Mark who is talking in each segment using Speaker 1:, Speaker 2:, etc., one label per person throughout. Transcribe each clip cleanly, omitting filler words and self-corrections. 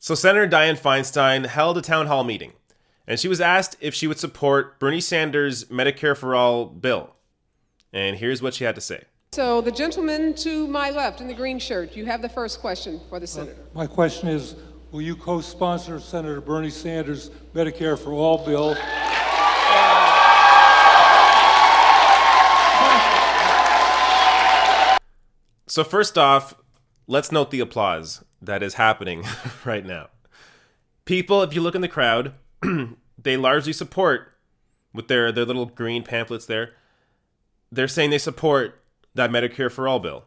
Speaker 1: So Senator Dianne Feinstein held a town hall meeting, and she was asked if she would support Bernie Sanders' Medicare-for-all bill. And here's what she had to say.
Speaker 2: So the gentleman to my left in the green shirt, you have the first question for the senator.
Speaker 3: My question is, will you co-sponsor Senator Bernie Sanders' Medicare-for-all bill?
Speaker 1: So first off, let's note the applause that is happening right now. People, if you look in the crowd, they largely support, with their little green pamphlets there, they're saying they support that Medicare for All bill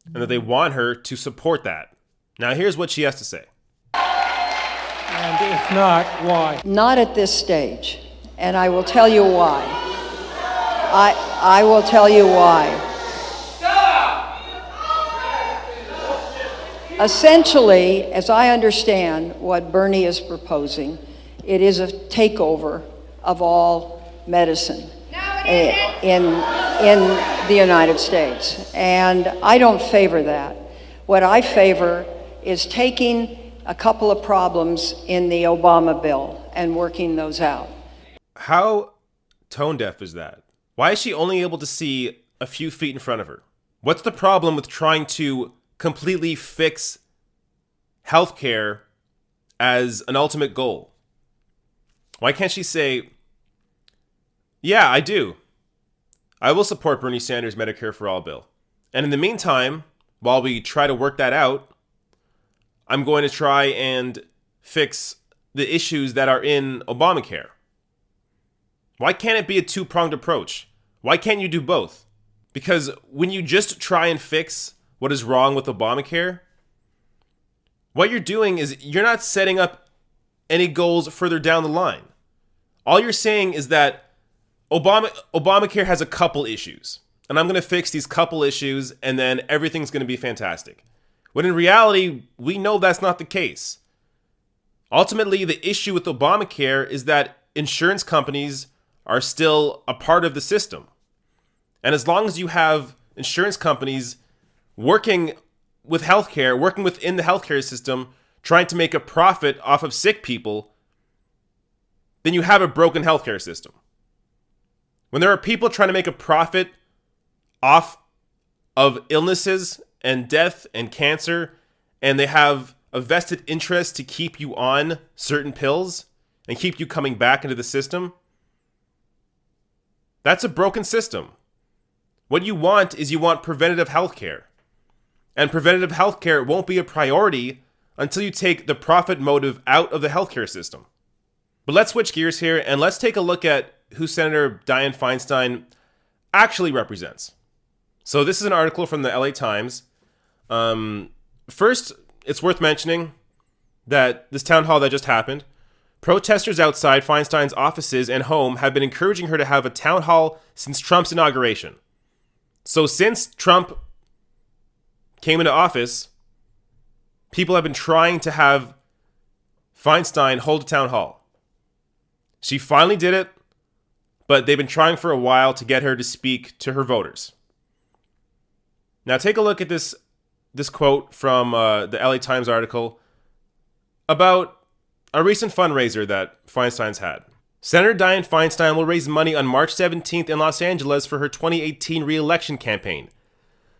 Speaker 1: and that they want her to support that. Now, here's what she has to say.
Speaker 3: And if not, why?
Speaker 4: Not at this stage, and I will tell you why. I will tell you why. Essentially, as I understand what Bernie is proposing, it is a takeover of all medicine in the United States. And I don't favor that. What I favor is taking a couple of problems in the Obama bill and working those out.
Speaker 1: How tone deaf is that? Why is she only able to see a few feet in front of her? What's the problem with trying to completely fix healthcare as an ultimate goal? Why can't she say, yeah, I do. I will support Bernie Sanders' Medicare for All bill. And in the meantime, while we try to work that out, I'm going to try and fix the issues that are in Obamacare. Why can't it be a two-pronged approach? Why can't you do both? Because when you just try and fix what is wrong with Obamacare, what you're doing is you're not setting up any goals further down the line. All you're saying is that Obamacare has a couple issues, and I'm going to fix these couple issues, and then everything's going to be fantastic. When in reality, we know that's not the case. Ultimately, the issue with Obamacare is that insurance companies are still a part of the system. And as long as you have insurance companies working with healthcare, working within the healthcare system, trying to make a profit off of sick people, then you have a broken healthcare system. When there are people trying to make a profit off of illnesses and death and cancer, and they have a vested interest to keep you on certain pills and keep you coming back into the system, that's a broken system. What you want is you want preventative healthcare. And preventative healthcare won't be a priority until you take the profit motive out of the healthcare system. But let's switch gears here and let's take a look at who Senator Dianne Feinstein actually represents. So this is an article from the LA Times. First, it's worth mentioning that this town hall that just happened, protesters outside Feinstein's offices and home have been encouraging her to have a town hall since Trump's inauguration. So since Trump came into office, people have been trying to have Feinstein hold a town hall. She finally did it, but they've been trying for a while to get her to speak to her voters. Now take a look at this quote from the LA Times article about a recent fundraiser that Feinstein's had. Senator Dianne Feinstein will raise money on March 17th in Los Angeles for her 2018 re-election campaign.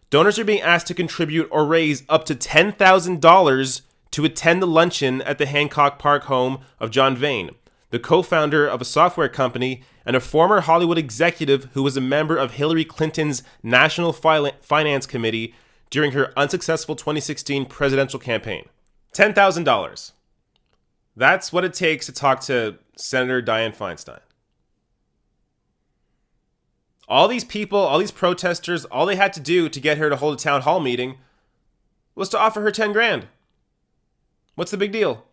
Speaker 1: Donors are being asked to contribute or raise up to $10,000 to attend the luncheon at the Hancock Park home of John Vane, the co-founder of a software company and a former Hollywood executive who was a member of Hillary Clinton's National Finance Committee during her unsuccessful 2016 presidential campaign. $10,000. That's what it takes to talk to Senator Dianne Feinstein. All these people, all these protesters, all they had to do to get her to hold a town hall meeting was to offer her 10 grand. What's the big deal?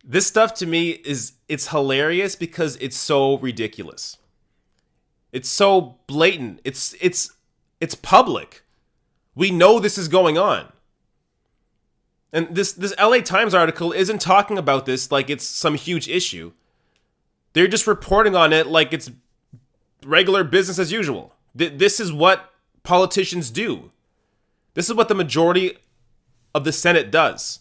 Speaker 1: This stuff to me it's hilarious because it's so ridiculous. It's so blatant. It's public. We know this is going on. And this LA Times article isn't talking about this like it's some huge issue. They're just reporting on it like it's regular business as usual. This is what politicians do. This is what the majority of the Senate does.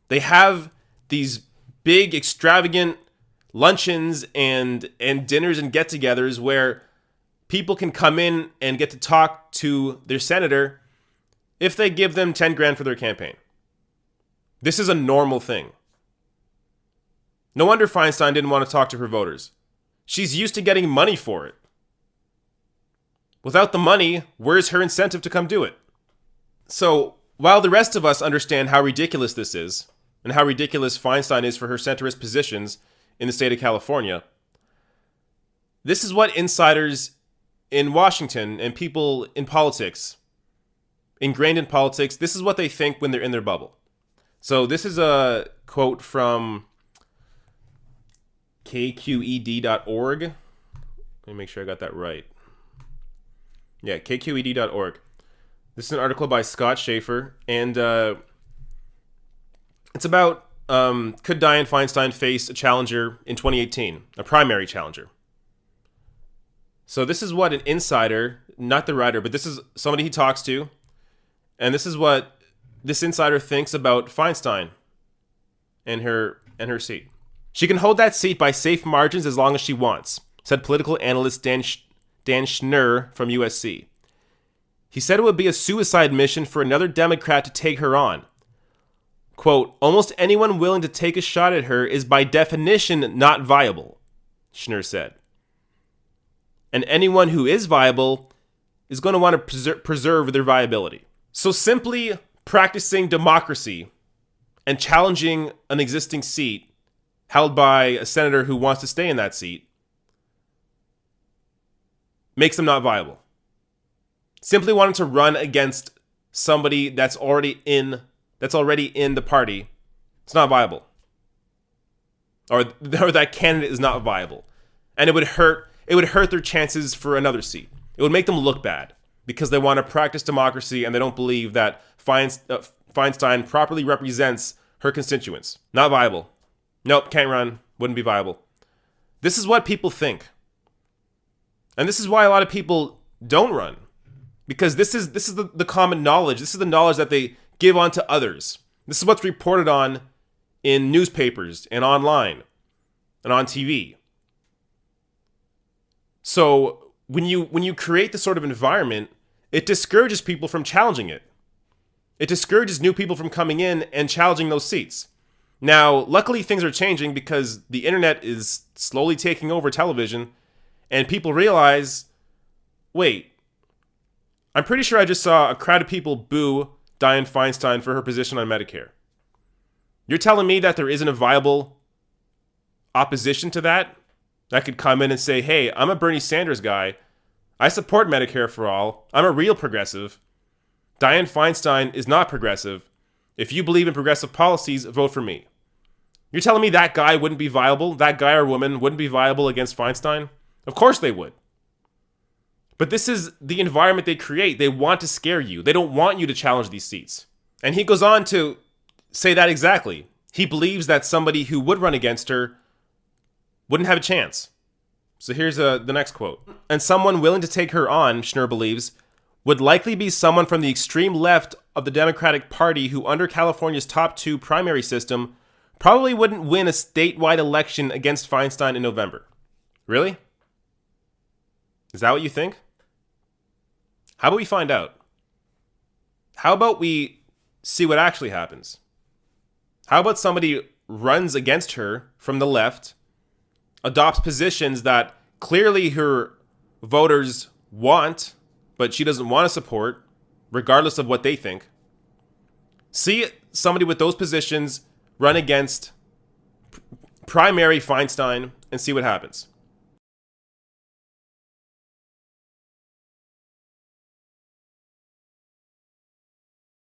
Speaker 1: They have these big, extravagant luncheons and dinners and get-togethers where people can come in and get to talk to their senator if they give them 10 grand for their campaign. This is a normal thing. No wonder Feinstein didn't want to talk to her voters. She's used to getting money for it. Without the money, where's her incentive to come do it? So, while the rest of us understand how ridiculous this is, and how ridiculous Feinstein is for her centrist positions in the state of California, this is what insiders in Washington and people in politics, ingrained in politics, this is what they think when they're in their bubble. So this is a quote from kqed.org. Let me make sure I got that right. Yeah, kqed.org. This is an article by Scott Schaefer, and it's about could Dianne Feinstein face a challenger in 2018, a primary challenger. So this is what an insider, not the writer, but this is somebody he talks to, and this is what this insider thinks about Feinstein and her seat. She can hold that seat by safe margins as long as she wants, said political analyst Dan Schnurr from USC. He said it would be a suicide mission for another Democrat to take her on. Quote, almost anyone willing to take a shot at her is by definition not viable, Schnurr said. And anyone who is viable is going to want to preserve their viability. So simply practicing democracy and challenging an existing seat held by a senator who wants to stay in that seat makes them not viable. Simply wanting to run against somebody that's already in the party, it's not viable. Or that candidate is not viable. And it would hurt their chances for another seat. It would make them look bad because they want to practice democracy and they don't believe that Feinstein properly represents her constituents. Not viable. Nope, can't run. Wouldn't be viable. This is what people think. And this is why a lot of people don't run. Because this is the common knowledge. This is the knowledge that they give on to others. This is what's reported on in newspapers and online and on TV. So when you create this sort of environment, it discourages people from challenging it. It discourages new people from coming in and challenging those seats. Now, luckily things are changing because the internet is slowly taking over television and people realize, wait, I'm pretty sure I just saw a crowd of people boo Dianne Feinstein for her position on Medicare. You're telling me that there isn't a viable opposition to that could come in and say, hey, I'm a Bernie Sanders guy. I support Medicare-for-all. I'm a real progressive. Dianne Feinstein is not progressive. If you believe in progressive policies, vote for me. You're telling me that guy wouldn't be viable? That guy or woman wouldn't be viable against Feinstein? Of course they would. But this is the environment they create. They want to scare you. They don't want you to challenge these seats. And he goes on to say that exactly. He believes that somebody who would run against her wouldn't have a chance. So here's the next quote. And someone willing to take her on, Schnurr believes, would likely be someone from the extreme left of the Democratic Party who, under California's top 2 primary system, probably wouldn't win a statewide election against Feinstein in November. Really? Is that what you think? How about we find out? How about we see what actually happens? How about somebody runs against her from the left, adopts positions that clearly her voters want, but she doesn't want to support, regardless of what they think? See somebody with those positions run against primary Feinstein and see what happens.